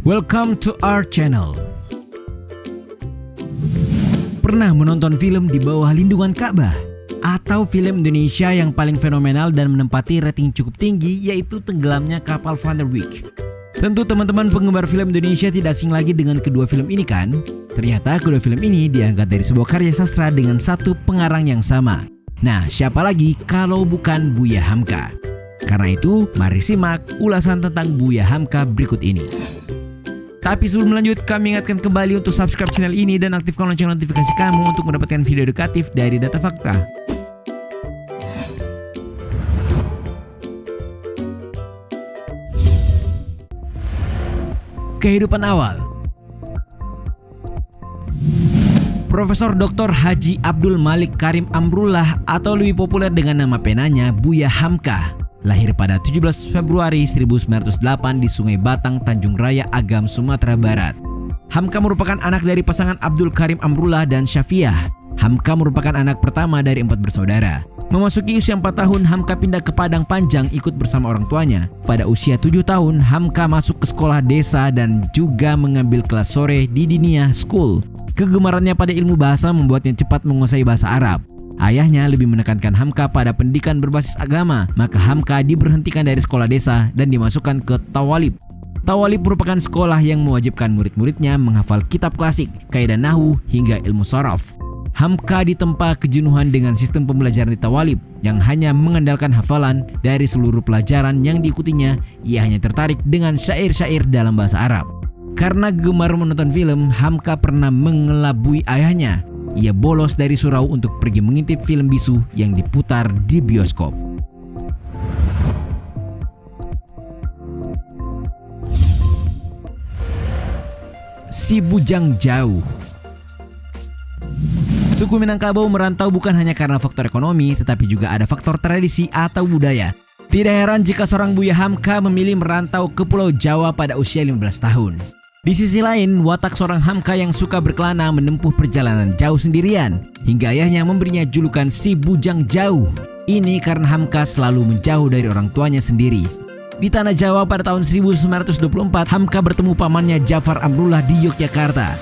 Welcome to our channel. Pernah menonton film Di Bawah Lindungan Ka'bah? Atau film Indonesia yang paling fenomenal dan menempati rating cukup tinggi, yaitu tenggelamnya kapal Van der Wijk? Tentu teman-teman penggemar film Indonesia tidak asing lagi dengan kedua film ini kan? Ternyata kedua film ini diangkat dari sebuah karya sastra dengan satu pengarang yang sama. Nah, siapa lagi kalau bukan Buya Hamka? Karena itu, mari simak ulasan tentang Buya Hamka berikut ini. Tapi sebelum lanjut, kami ingatkan kembali untuk subscribe channel ini dan aktifkan lonceng notifikasi kamu untuk mendapatkan video edukatif dari Data Fakta. Kehidupan awal. Profesor Dr. Haji Abdul Malik Karim Amrullah atau lebih populer dengan nama penanya Buya Hamka lahir pada 17 Februari 1908 di Sungai Batang, Tanjung Raya, Agam, Sumatera Barat. Hamka merupakan anak dari pasangan Abdul Karim Amrullah dan Syafiah. Hamka merupakan anak pertama dari 4 bersaudara. Memasuki usia 4 tahun, Hamka pindah ke Padang Panjang ikut bersama orang tuanya. Pada usia 7 tahun, Hamka masuk ke sekolah desa dan juga mengambil kelas sore di Dinia School. Kegemarannya pada ilmu bahasa membuatnya cepat menguasai bahasa Arab. Ayahnya lebih menekankan Hamka pada pendidikan berbasis agama, maka Hamka diberhentikan dari sekolah desa dan dimasukkan ke Tawalib. Tawalib merupakan sekolah yang mewajibkan murid-muridnya menghafal kitab klasik, kaidah nahwu, hingga ilmu sharaf. Hamka ditempa kejenuhan dengan sistem pembelajaran di Tawalib yang hanya mengandalkan hafalan. Dari seluruh pelajaran yang diikutinya, ia hanya tertarik dengan syair-syair dalam bahasa Arab. Karena gemar menonton film, Hamka pernah mengelabui ayahnya. Ia bolos dari surau untuk pergi mengintip film bisu yang diputar di bioskop. Si Bujang Jauh. Suku Minangkabau merantau bukan hanya karena faktor ekonomi, tetapi juga ada faktor tradisi atau budaya. Tidak heran jika seorang Buya Hamka memilih merantau ke Pulau Jawa pada usia 15 tahun. Di sisi lain, watak seorang Hamka yang suka berkelana menempuh perjalanan jauh sendirian, hingga ayahnya memberinya julukan Si Bujang Jauh. Ini karena Hamka selalu menjauh dari orang tuanya sendiri. Di Tanah Jawa pada tahun 1924, Hamka bertemu pamannya Jafar Amrullah di Yogyakarta.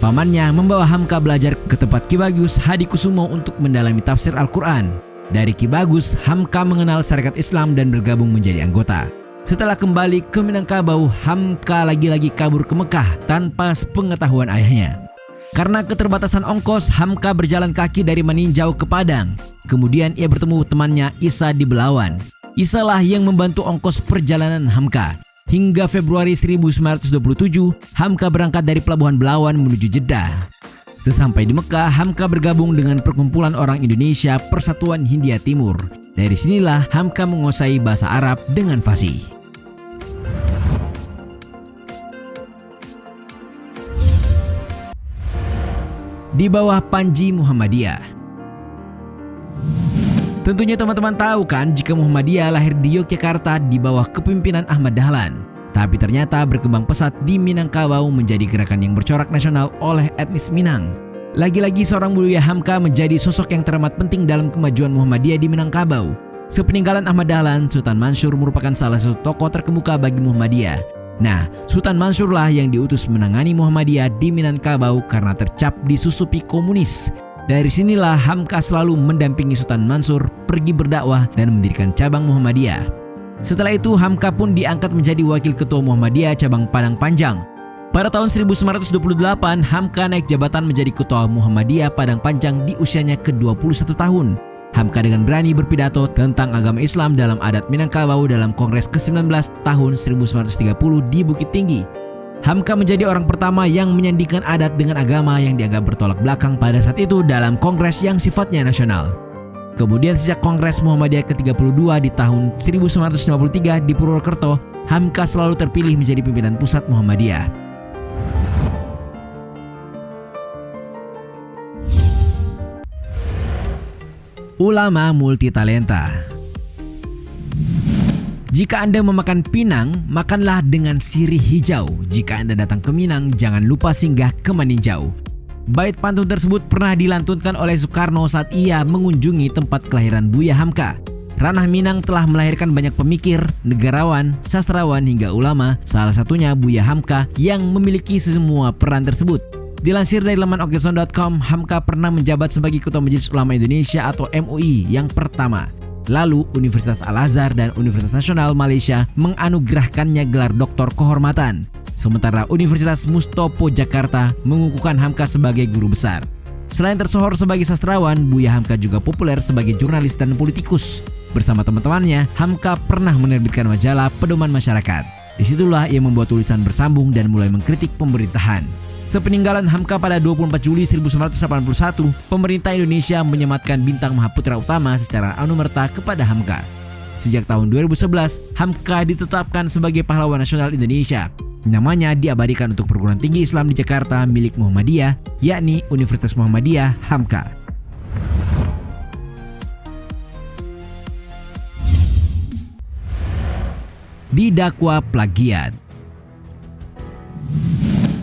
Pamannya membawa Hamka belajar ke tempat Ki Bagus Hadikusumo untuk mendalami tafsir Al-Quran. Dari Ki Bagus, Hamka mengenal syariat Islam dan bergabung menjadi anggota. Setelah kembali ke Minangkabau, Hamka lagi-lagi kabur ke Mekah tanpa sepengetahuan ayahnya. Karena keterbatasan ongkos, Hamka berjalan kaki dari Maninjau ke Padang. Kemudian ia bertemu temannya Isa di Belawan. Isa lah yang membantu ongkos perjalanan Hamka. Hingga Februari 1927, Hamka berangkat dari Pelabuhan Belawan menuju Jeddah. Sesampai di Mekah, Hamka bergabung dengan perkumpulan orang Indonesia Persatuan Hindia Timur. Dari sinilah Hamka menguasai bahasa Arab dengan fasih. Di bawah Panji Muhammadiyah. Tentunya teman-teman tahu kan jika Muhammadiyah lahir di Yogyakarta di bawah kepemimpinan Ahmad Dahlan. Tapi ternyata berkembang pesat di Minangkabau menjadi gerakan yang bercorak nasional oleh etnis Minang. Lagi-lagi seorang Buya Hamka menjadi sosok yang teramat penting dalam kemajuan Muhammadiyah di Minangkabau. Sepeninggalan Ahmad Dahlan, Sultan Mansur merupakan salah satu tokoh terkemuka bagi Muhammadiyah. Nah, Sultan Mansur lah yang diutus menangani Muhammadiyah di Minangkabau karena tercap disusupi komunis. Dari sinilah Hamka selalu mendampingi Sultan Mansur pergi berdakwah dan mendirikan cabang Muhammadiyah. Setelah itu Hamka pun diangkat menjadi wakil ketua Muhammadiyah cabang Padang Panjang. Pada tahun 1928, Hamka naik jabatan menjadi ketua Muhammadiyah Padang Panjang di usianya ke-21 tahun. Hamka dengan berani berpidato tentang agama Islam dalam adat Minangkabau dalam Kongres ke-19 tahun 1930 di Bukit Tinggi. Hamka menjadi orang pertama yang menyandingkan adat dengan agama yang dianggap bertolak belakang pada saat itu dalam kongres yang sifatnya nasional. Kemudian sejak Kongres Muhammadiyah ke-32 di tahun 1953 di Purwokerto, Hamka selalu terpilih menjadi pimpinan pusat Muhammadiyah. Ulama multitalenta. Jika Anda memakan pinang, makanlah dengan sirih hijau. Jika Anda datang ke Minang, jangan lupa singgah ke Maninjau. Bait pantun tersebut pernah dilantunkan oleh Soekarno saat ia mengunjungi tempat kelahiran Buya Hamka. Ranah Minang telah melahirkan banyak pemikir, negarawan, sastrawan hingga ulama, salah satunya Buya Hamka yang memiliki semua peran tersebut. Dilansir dari laman okson.com, Hamka pernah menjabat sebagai Ketua Majelis Ulama Indonesia atau MUI yang pertama. Lalu Universitas Al-Azhar dan Universitas Nasional Malaysia menganugerahkannya gelar doktor kehormatan. Sementara Universitas Mustopo Jakarta mengukuhkan Hamka sebagai guru besar. Selain tersohor sebagai sastrawan, Buya Hamka juga populer sebagai jurnalis dan politikus. Bersama teman-temannya, Hamka pernah menerbitkan majalah Pedoman Masyarakat. Disitulah ia membuat tulisan bersambung dan mulai mengkritik pemerintahan. Sepeninggalan Hamka pada 24 Juli 1981, pemerintah Indonesia menyematkan bintang Mahaputra Utama secara anumerta kepada Hamka. Sejak tahun 2011, Hamka ditetapkan sebagai pahlawan nasional Indonesia. Namanya diabadikan untuk perguruan tinggi Islam di Jakarta milik Muhammadiyah, yakni Universitas Muhammadiyah Hamka. Didakwa plagiat.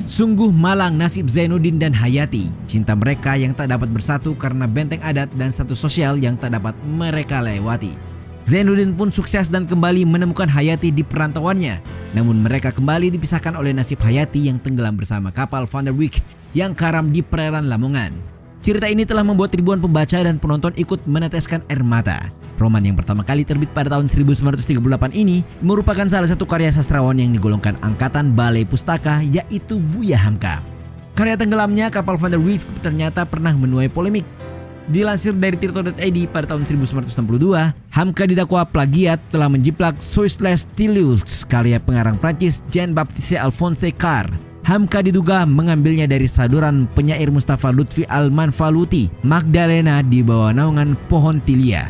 Sungguh malang nasib Zainuddin dan Hayati, cinta mereka yang tak dapat bersatu karena benteng adat dan status sosial yang tak dapat mereka lewati. Zainuddin pun sukses dan kembali menemukan Hayati di perantauannya. Namun mereka kembali dipisahkan oleh nasib Hayati yang tenggelam bersama kapal Van der Wijk yang karam di perairan Lamongan. Cerita ini telah membuat ribuan pembaca dan penonton ikut meneteskan air mata. Roman yang pertama kali terbit pada tahun 1938 ini merupakan salah satu karya sastrawan yang digolongkan angkatan Balai Pustaka, yaitu Buya Hamka. Karya tenggelamnya kapal Van der Wijk ternyata pernah menuai polemik. Dilansir dari Tirto.id pada tahun 1962, Hamka didakwa plagiat telah menjiplak Soit les Tilleuls karya pengarang Prancis Jean-Baptiste Alphonse Karr. Hamka diduga mengambilnya dari saduran penyair Mustafa Lutfi Al-Manfaluti, Magdalena di bawah naungan pohon tilia.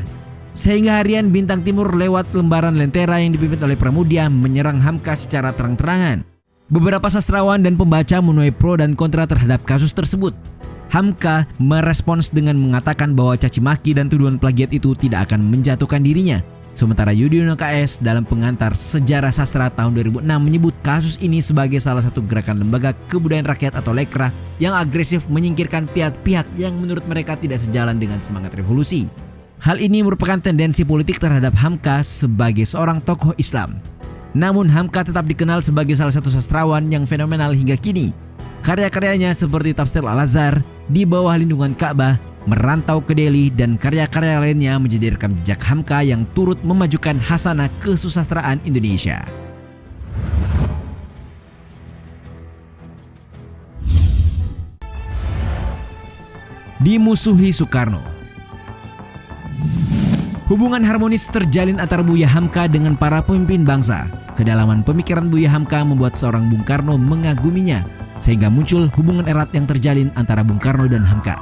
Sehingga harian Bintang Timur lewat lembaran Lentera yang dipimpin oleh Pramudia menyerang Hamka secara terang-terangan. Beberapa sastrawan dan pembaca menuai pro dan kontra terhadap kasus tersebut. Hamka merespons dengan mengatakan bahwa caci maki dan tuduhan plagiat itu tidak akan menjatuhkan dirinya. Sementara Yudhoyono KS dalam pengantar Sejarah Sastra tahun 2006 menyebut kasus ini sebagai salah satu gerakan lembaga kebudayaan rakyat atau lekra yang agresif menyingkirkan pihak-pihak yang menurut mereka tidak sejalan dengan semangat revolusi. Hal ini merupakan tendensi politik terhadap Hamka sebagai seorang tokoh Islam. Namun Hamka tetap dikenal sebagai salah satu sastrawan yang fenomenal hingga kini. Karya-karyanya seperti Tafsir Al-Azhar, Di Bawah Lindungan Ka'bah, Merantau ke Delhi, dan karya-karya lainnya menjadi rekam jejak Hamka yang turut memajukan hasanah kesusastraan Indonesia. Dimusuhi Soekarno. Hubungan harmonis terjalin antara Buya Hamka dengan para pemimpin bangsa. Kedalaman pemikiran Buya Hamka membuat seorang Bung Karno mengaguminya, sehingga muncul hubungan erat yang terjalin antara Bung Karno dan Hamka.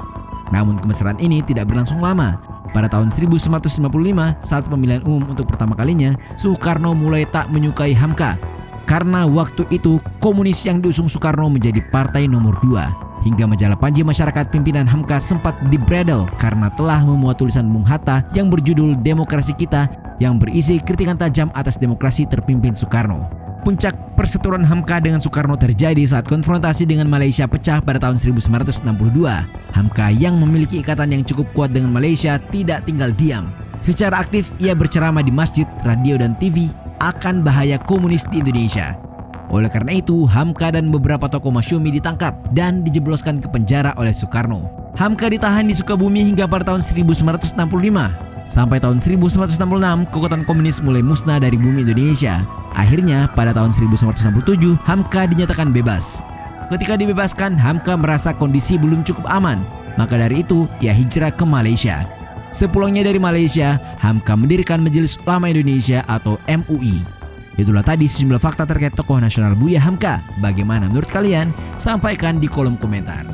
Namun kemesraan ini tidak berlangsung lama. Pada tahun 1955, saat pemilihan umum untuk pertama kalinya, Soekarno mulai tak menyukai Hamka. Karena waktu itu komunis yang diusung Soekarno menjadi partai nomor 2. Hingga majalah Panji Masyarakat pimpinan Hamka sempat dibredel karena telah memuat tulisan Bung Hatta yang berjudul Demokrasi Kita yang berisi kritikan tajam atas demokrasi terpimpin Soekarno. Puncak perseteruan Hamka dengan Soekarno terjadi saat konfrontasi dengan Malaysia pecah pada tahun 1962. Hamka yang memiliki ikatan yang cukup kuat dengan Malaysia tidak tinggal diam. Secara aktif ia berceramah di masjid, radio, dan TV akan bahaya komunis di Indonesia. Oleh karena itu, Hamka dan beberapa tokoh masyumi ditangkap dan dijebloskan ke penjara oleh Soekarno. Hamka ditahan di Sukabumi hingga pada tahun 1965. Sampai tahun 1966, kekuatan komunis mulai musnah dari bumi Indonesia. Akhirnya, pada tahun 1967, Hamka dinyatakan bebas. Ketika dibebaskan, Hamka merasa kondisi belum cukup aman. Maka dari itu, ia hijrah ke Malaysia. Sepulangnya dari Malaysia, Hamka mendirikan Majelis Ulama Indonesia atau MUI. Itulah tadi sejumlah fakta terkait tokoh nasional Buya Hamka. Bagaimana menurut kalian? Sampaikan di kolom komentar.